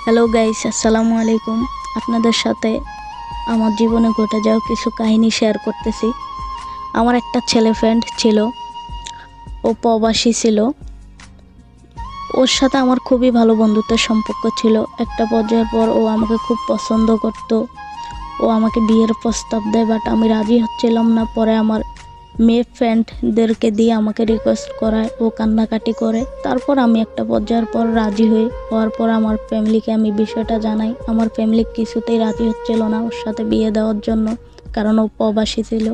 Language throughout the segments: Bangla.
হ্যালো গাইস, আসসালামু আলাইকুম। আপনাদের সাথে আমার জীবনে ঘটে যাওয়া কিছু কাহিনী শেয়ার করতেছি। আমার একটা ছেলে ফ্রেন্ড ছিল, ও প্রবাসী ছিল। ওর সাথে আমার খুবই ভালো বন্ধুত্বের সম্পর্ক ছিল। একটা পর্যায়ের পর ও আমাকে খুব পছন্দ করত। ও আমাকে বিয়ের প্রস্তাব দেয়, বাট আমি রাজি হচ্ছিলাম না। পরে আমার মেয়ে ফ্রেন্ডদেরকে দিয়ে আমাকে রিকোয়েস্ট করায়, ও কান্নাকাটি করে। তারপর আমি একটা পর্যায়ের পর রাজি হওয়ার পর আমার ফ্যামিলিকে আমি বিষয়টা জানাই। আমার ফ্যামিলি কিছুতেই রাজি হচ্ছিল না ওর সাথে বিয়ে দেওয়ার জন্য, কারণ ও প্রবাসী ছিল।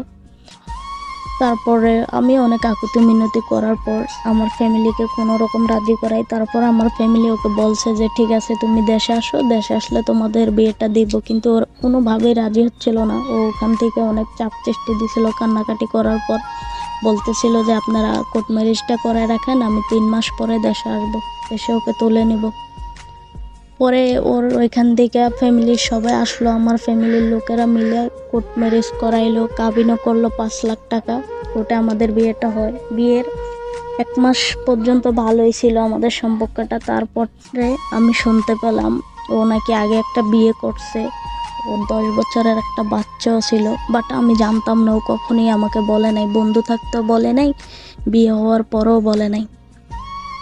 তারপরে আমি অনেক আকুতি মিনতি করার পর আমার ফ্যামিলিকে কোনো রকম রাজি করাই। তারপর আমার ফ্যামিলি ওকে বলছে যে ঠিক আছে, তুমি দেশে আসো, দেশে আসলে তোমাদের বিয়েটা দিব। কিন্তু ওর কোনোভাবেই রাজি হচ্ছিল না। ও ওখান থেকে অনেক চাপ সৃষ্টি দিছিল। কান্নাকাটি করার পর বলতেছিল যে আপনারা কোর্ট ম্যারেজটা করে রাখেন, আমি 3 মাস পরে দেশে আসবো, এসে ওকে তুলে নিব। পরে ওর ওইখান থেকে ফ্যামিলির সবাই আসলো, আমার ফ্যামিলির লোকেরা মিলে কোর্ট ম্যারেজ করাইলো, কাবিনও করলো 5 লাখ টাকা। কোর্টে আমাদের বিয়েটা হয়। বিয়ের 1 মাস পর্যন্ত ভালোই ছিল আমাদের সম্পর্কটা। তারপরে আমি শুনতে পেলাম ও নাকি আগে একটা বিয়ে করছে, ওর 10 বছরের একটা বাচ্চাও ছিল। বাট আমি জানতাম না, ও কখনোই আমাকে বলে নাই। বন্ধু থাকতেও বলে নাই, বিয়ে হওয়ার পরেও বলে নাই।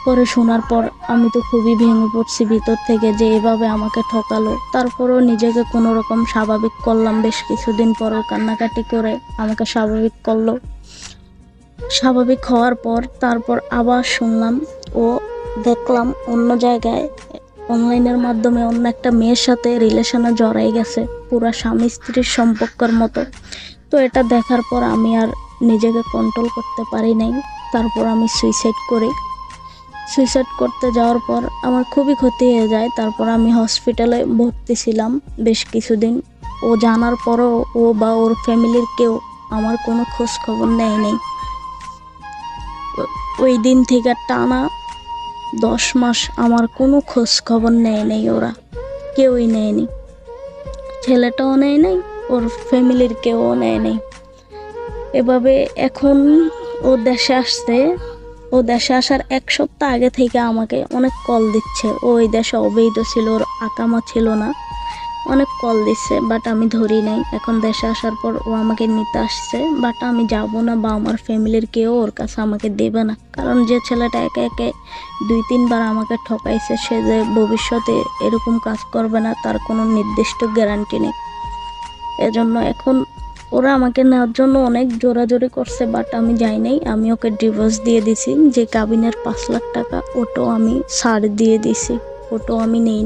পরে শোনার পর আমি তো খুবই ভেঙে পড়ছি ভিতর থেকে, যে এভাবে আমাকে ঠকালো। তারপরেও নিজেকে কোনো রকম স্বাভাবিক করলাম। বেশ কিছুদিন পরও কান্নাকাটি করে আমাকে স্বাভাবিক করলো। স্বাভাবিক হওয়ার পর তারপর আবার শুনলাম ও, দেখলাম অন্য জায়গায় অনলাইনের মাধ্যমে অন্য একটা মেয়ের সাথে রিলেশনে জড়াই গেছে, পুরা স্বামী স্ত্রীর সম্পর্কের মতো। তো এটা দেখার পর আমি আর নিজেকে কন্ট্রোল করতে পারি নাই। তারপর আমি সুইসাইড করতে যাওয়ার পর আমার খুবই ক্ষতি হয়ে যায়। তারপর আমি হসপিটালে ভর্তি ছিলাম বেশ কিছুদিন। ও জানার পরও ও বা ওর ফ্যামিলির কেউ আমার কোনো খোঁজ খবর নেয়। ওই দিন থেকে টানা 10 মাস আমার কোনো খোঁজ খবর নেই। ওরা কেউই নেয়নি, ছেলেটাও নেয় নাই, ওর ফ্যামিলির কেউও নেয় নাই। এভাবে এখন ও দেশে আসছে। ও দেশে আসার 1 সপ্তাহ আগে থেকে আমাকে অনেক কল দিচ্ছে। ও ওই দেশে অবৈধ ছিল, ওর আকামা ছিল না। অনেক কল দিচ্ছে, বাট আমি ধরি নাই। এখন দেশে আসার পর ও আমাকে নিতে আসছে, বাট আমি যাব না, বা আমার ফ্যামিলির কেউ ওর কাছে আমাকে দেবে না। কারণ যে ছেলেটা একে একে 2-3 বার আমাকে ঠকাইছে, সে যে ভবিষ্যতে এরকম কাজ করবে না তার কোনো নির্দিষ্ট গ্যারান্টি নেই। এজন্য এখন ওরা আমাকে নেওয়ার জন্য অনেক জোরাজোরি করছে, বাট আমি যাই নাই। আমি ওকে ডিভোর্স দিয়ে দিছি। যে কাবিনের 5 লাখ টাকা, ওটাও আমি ছাড় দিয়ে দিছি, ওটাও আমি নেই।